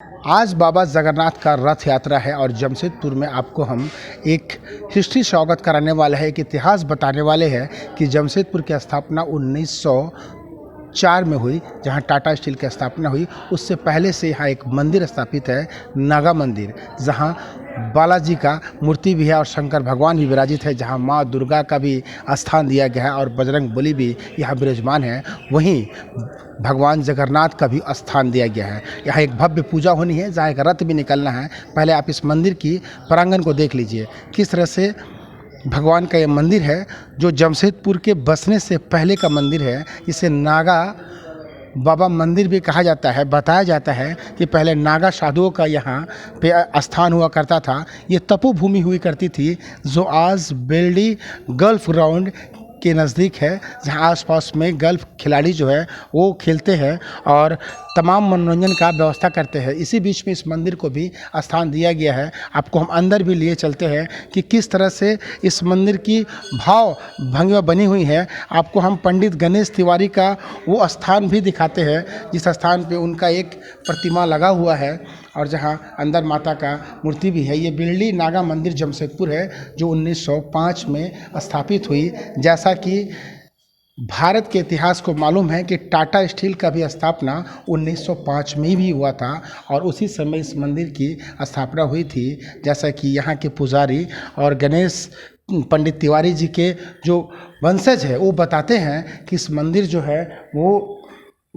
आज बाबा जगन्नाथ का रथ यात्रा है और जमशेदपुर में आपको हम एक हिस्ट्री से अवगत कराने वाले हैं, एक इतिहास बताने वाले हैं कि जमशेदपुर की स्थापना 1904 में हुई, जहां टाटा स्टील की स्थापना हुई। उससे पहले से यहाँ एक मंदिर स्थापित है, नागा मंदिर, जहां बालाजी का मूर्ति भी है और शंकर भगवान भी विराजित है, जहां माँ दुर्गा का भी स्थान दिया गया है और बजरंग बली भी यहाँ विराजमान है। वहीं भगवान जगन्नाथ का भी स्थान दिया गया है। यहाँ एक भव्य पूजा होनी है, जहाँ एक रथ भी निकलना है। पहले आप इस मंदिर की प्रांगण को देख लीजिए, किस तरह से भगवान का ये मंदिर है, जो जमशेदपुर के बसने से पहले का मंदिर है। इसे नागा बाबा मंदिर भी कहा जाता है। बताया जाता है कि पहले नागा साधुओं का यहाँ पे स्थान हुआ करता था। ये तपोभूमि हुई करती थी, जो आज बेल्डी गल्फ ग्राउंड के नज़दीक है, जहाँ आसपास में गल्फ खिलाड़ी जो है वो खेलते हैं और तमाम मनोरंजन का व्यवस्था करते हैं। इसी बीच में इस मंदिर को भी स्थान दिया गया है। आपको हम अंदर भी लिए चलते हैं कि किस तरह से इस मंदिर की भाव भंगिमा बनी हुई है। आपको हम पंडित गणेश तिवारी का वो स्थान भी दिखाते हैं, जिस स्थान पे उनका एक प्रतिमा लगा हुआ है और जहां अंदर माता का मूर्ति भी है। ये बिरली नागा मंदिर जमशेदपुर है, जो 1905 में स्थापित हुई। जैसा कि भारत के इतिहास को मालूम है कि टाटा स्टील का भी स्थापना 1905 में भी हुआ था और उसी समय इस मंदिर की स्थापना हुई थी। जैसा कि यहाँ के पुजारी और गणेश पंडित तिवारी जी के जो वंशज है वो बताते हैं कि इस मंदिर जो है वो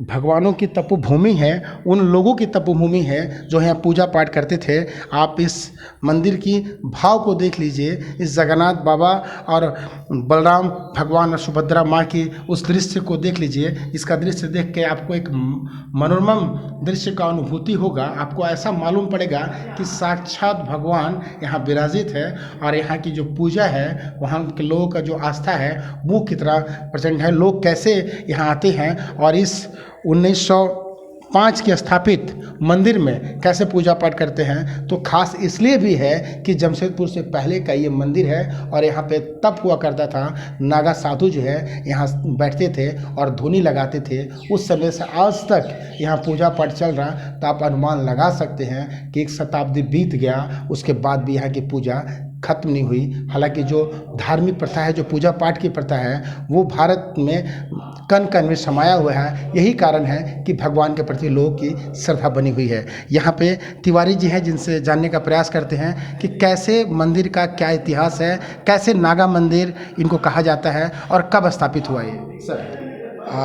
भगवानों की तपोभूमि है, उन लोगों की तपोभूमि है जो यहाँ पूजा पाठ करते थे। आप इस मंदिर की भाव को देख लीजिए, इस जगन्नाथ बाबा और बलराम भगवान और सुभद्रा माँ की उस दृश्य को देख लीजिए। इसका दृश्य देख के आपको एक मनोरम दृश्य का अनुभूति होगा। आपको ऐसा मालूम पड़ेगा कि साक्षात भगवान यहाँ विराजित है और यहाँ की जो पूजा है, वहाँ के लोगों का जो आस्था है वो कितना प्रचंड है। लोग कैसे यहाँ आते हैं और इस 1905 के स्थापित मंदिर में कैसे पूजा पाठ करते हैं, तो खास इसलिए भी है कि जमशेदपुर से पहले का ये मंदिर है और यहाँ पे तप हुआ करता था। नागा साधु जो है यहाँ बैठते थे और धुनी लगाते थे। उस समय से आज तक यहाँ पूजा पाठ चल रहा, तो आप अनुमान लगा सकते हैं कि एक शताब्दी बीत गया, उसके बाद भी यहाँ की पूजा खत्म नहीं हुई। हालांकि जो धार्मिक प्रथा है, जो पूजा पाठ की प्रथा है, वो भारत में कण कण में समाया हुआ है। यही कारण है कि भगवान के प्रति लोगों की श्रद्धा बनी हुई है। यहाँ पे तिवारी जी हैं, जिनसे जानने का प्रयास करते हैं कि कैसे मंदिर का क्या इतिहास है, कैसे नागा मंदिर इनको कहा जाता है और कब स्थापित हुआ ये। सर,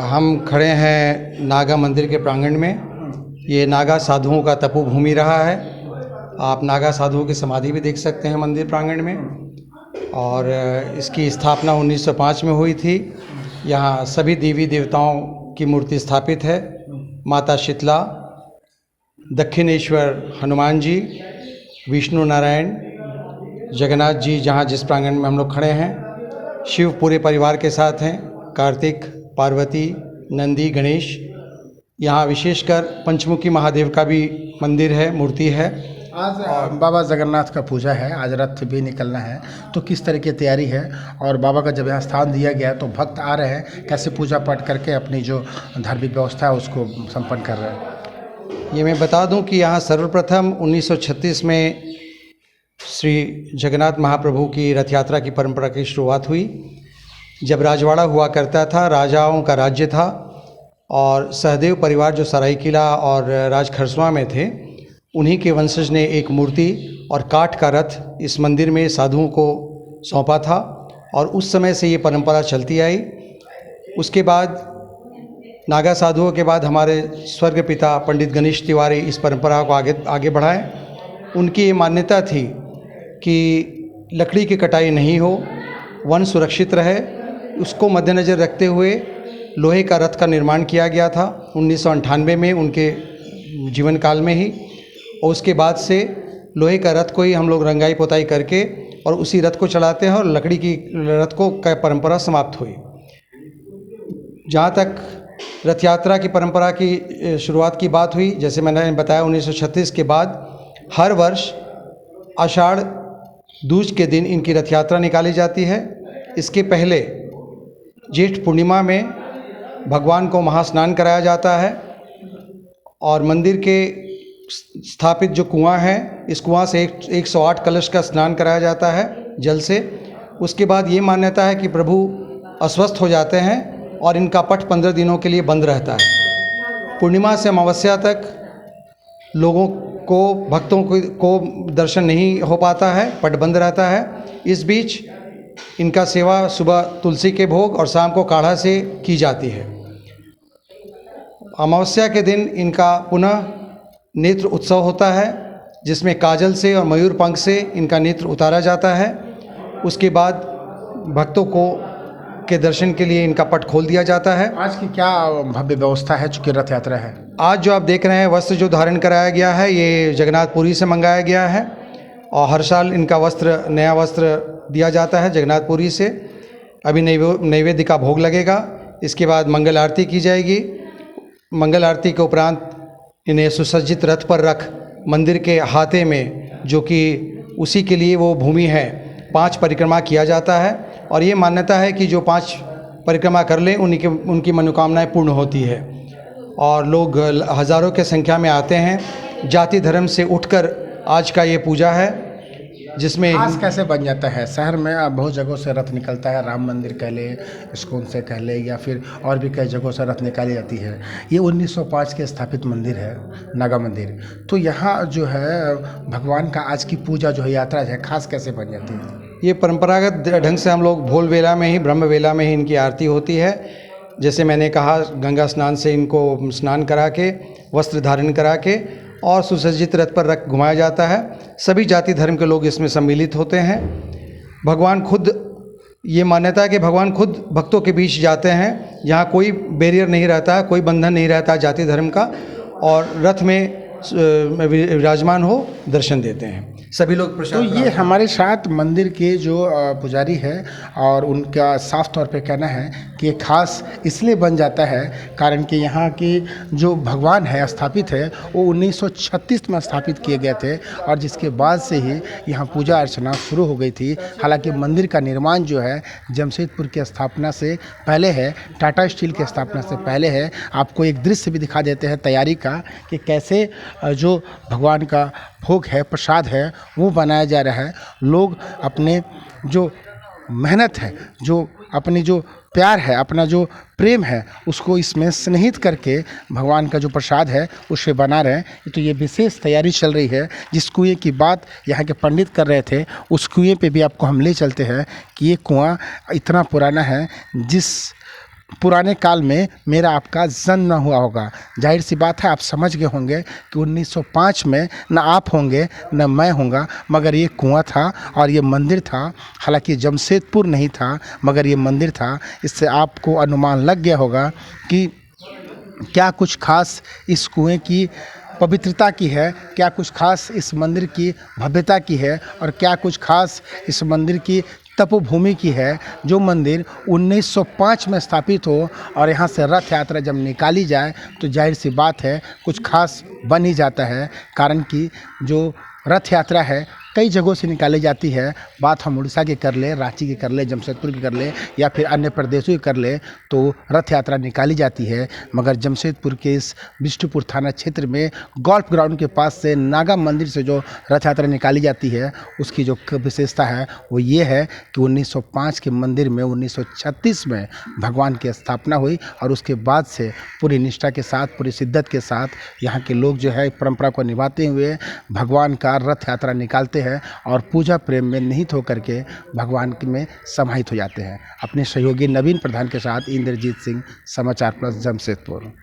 हम खड़े हैं नागा मंदिर के प्रांगण में। ये नागा साधुओं का तपोभूमि रहा है। आप नागा साधुओं की समाधि भी देख सकते हैं मंदिर प्रांगण में। और इसकी स्थापना 1905 में हुई थी। यहाँ सभी देवी देवताओं की मूर्ति स्थापित है। माता शीतला, दक्षिणेश्वर हनुमान जी, विष्णु नारायण, जगन्नाथ जी, जहाँ जिस प्रांगण में हम लोग खड़े हैं। शिव पूरे परिवार के साथ हैं, कार्तिक, पार्वती, नंदी, गणेश। यहाँ विशेषकर पंचमुखी महादेव का भी मंदिर है, मूर्ति है। आज बाबा जगन्नाथ का पूजा है, आज रथ भी निकलना है, तो किस तरह की तैयारी है और बाबा का जब यहाँ स्थान दिया गया है तो भक्त आ रहे हैं, कैसे पूजा पाठ करके अपनी जो धार्मिक व्यवस्था है उसको संपन्न कर रहे हैं। ये मैं बता दूं कि यहाँ सर्वप्रथम 1936 में श्री जगन्नाथ महाप्रभु की रथ यात्रा की परंपरा की शुरुआत हुई। जब राजवाड़ा हुआ करता था, राजाओं का राज्य था और सहदेव परिवार जो सरायकिला और राजखरसवा में थे, उन्हीं के वंशज ने एक मूर्ति और काठ का रथ इस मंदिर में साधुओं को सौंपा था और उस समय से ये परंपरा चलती आई। उसके बाद नागा साधुओं के बाद हमारे स्वर्ग पिता पंडित गणेश तिवारी इस परंपरा को आगे बढ़ाएं। उनकी ये मान्यता थी कि लकड़ी की कटाई नहीं हो, वन सुरक्षित रहे। उसको मद्देनज़र रखते हुए लोहे का रथ का निर्माण किया गया था 1998 में, उनके जीवन काल में ही। और उसके बाद से लोहे का रथ को ही हम लोग रंगाई पोताई करके और उसी रथ को चलाते हैं और लकड़ी की रथ को का परंपरा समाप्त हुई। जहाँ तक रथ यात्रा की परंपरा की शुरुआत की बात हुई, जैसे मैंने बताया 1936 के बाद हर वर्ष आषाढ़ दूज के दिन इनकी रथ यात्रा निकाली जाती है। इसके पहले जेठ पूर्णिमा में भगवान को महास्नान कराया जाता है और मंदिर के स्थापित जो कुआं है, इस कुआं से 108 कलश का स्नान कराया जाता है जल से। उसके बाद ये मान्यता है कि प्रभु अस्वस्थ हो जाते हैं और इनका पट 15 दिनों के लिए बंद रहता है। पूर्णिमा से अमावस्या तक लोगों को, भक्तों को दर्शन नहीं हो पाता है, पट बंद रहता है। इस बीच इनका सेवा सुबह तुलसी के भोग और शाम को काढ़ा से की जाती है। अमावस्या के दिन इनका पुनः नेत्र उत्सव होता है, जिसमें काजल से और मयूर पंख से इनका नेत्र उतारा जाता है। उसके बाद भक्तों को के दर्शन के लिए इनका पट खोल दिया जाता है। आज की क्या भव्य व्यवस्था है, चूँकि रथ यात्रा है? आज जो आप देख रहे हैं वस्त्र जो धारण कराया गया है, ये जगन्नाथपुरी से मंगाया गया है और हर साल इनका नया वस्त्र दिया जाता है जगन्नाथपुरी से। अभी नैवेद्य का भोग लगेगा, इसके बाद मंगल आरती की जाएगी। मंगल आरती के उपरांत इन्हें सुसज्जित रथ पर रख मंदिर के हाथे में, जो कि उसी के लिए वो भूमि है, 5 परिक्रमा किया जाता है। और ये मान्यता है कि जो 5 परिक्रमा कर लें उनकी मनोकामनाएं पूर्ण होती है। और लोग हज़ारों के संख्या में आते हैं। जाति धर्म से उठकर आज का ये पूजा है, जिसमें खास कैसे बन जाता है? शहर में अब बहुत जगहों से रथ निकलता है, राम मंदिर कह ले, इस्कॉन से कह ले, या फिर और भी कई जगहों से रथ निकाली जाती है। ये 1905 के स्थापित मंदिर है, नागा मंदिर। तो यहाँ जो है भगवान का आज की पूजा जो है, यात्रा है, खास कैसे बन जाती है? ये परंपरागत ढंग से हम लोग भोल वेला में ही, ब्रह्म वेला में ही इनकी आरती होती है। जैसे मैंने कहा, गंगा स्नान से इनको स्नान करा के, वस्त्र धारण करा के और सुसज्जित रथ पर रख घुमाया जाता है। सभी जाति धर्म के लोग इसमें सम्मिलित होते हैं। भगवान खुद, ये मान्यता है कि भगवान खुद भक्तों के बीच जाते हैं। यहाँ कोई बैरियर नहीं रहता, कोई बंधन नहीं रहता जाति धर्म का, और रथ में विराजमान हो दर्शन देते हैं सभी लोग प्रसाद। तो ये हमारे साथ मंदिर के जो पुजारी है, और उनका साफ तौर पे कहना है कि ये खास इसलिए बन जाता है कारण कि यहाँ की जो भगवान है स्थापित है, वो 1936 में स्थापित किए गए थे, और जिसके बाद से ही यहाँ पूजा अर्चना शुरू हो गई थी। हालांकि मंदिर का निर्माण जो है जमशेदपुर की स्थापना से पहले है, टाटा स्टील की स्थापना से पहले है। आपको एक दृश्य भी दिखा देते हैं तैयारी का, कि कैसे जो भगवान का भोग है, प्रसाद है, वो बनाया जा रहा है। लोग अपने जो मेहनत है, जो अपनी जो प्यार है, अपना जो प्रेम है, उसको इसमें स्नेहित करके भगवान का जो प्रसाद है उसे बना रहे हैं। तो ये विशेष तैयारी चल रही है। जिस कुएं की बात यहाँ के पंडित कर रहे थे, उस कुएं पे भी आपको हम ले चलते हैं कि ये कुआं इतना पुराना है, जिस पुराने काल में मेरा आपका जन्म न हुआ होगा। जाहिर सी बात है, आप समझ गए होंगे कि 1905 में न आप होंगे न मैं होऊंगा, मगर ये कुआं था और ये मंदिर था। हालांकि जमशेदपुर नहीं था, मगर ये मंदिर था। इससे आपको अनुमान लग गया होगा कि क्या कुछ खास इस कुएं की पवित्रता की है, क्या कुछ खास इस मंदिर की भव्यता की है, और क्या कुछ खास इस मंदिर की तपोभूमि की है। जो मंदिर 1905 में स्थापित हो और यहाँ से रथ यात्रा जब निकाली जाए, तो जाहिर सी बात है कुछ खास बन ही जाता है। कारण कि जो रथ यात्रा है कई जगहों से निकाली जाती है। बात हम उड़ीसा की कर ले, रांची की कर ले, जमशेदपुर की कर ले, या फिर अन्य प्रदेशों की कर ले, तो रथ यात्रा निकाली जाती है। मगर जमशेदपुर के इस बिष्टुपुर थाना क्षेत्र में गोल्फ ग्राउंड के पास से नागा मंदिर से जो रथ यात्रा निकाली जाती है, उसकी जो विशेषता है वो ये है कि 1905 के मंदिर में 1936 में भगवान की स्थापना हुई, और उसके बाद से पूरी निष्ठा के साथ, पूरी शिद्दत के साथ यहाँ के लोग जो है परंपरा को निभाते हुए भगवान का रथ यात्रा निकालते हैं और पूजा प्रेम में निहित होकर के भगवान में समाहित हो जाते हैं। अपने सहयोगी नवीन प्रधान के साथ इंद्रजीत सिंह, समाचार प्लस, जमशेदपुर।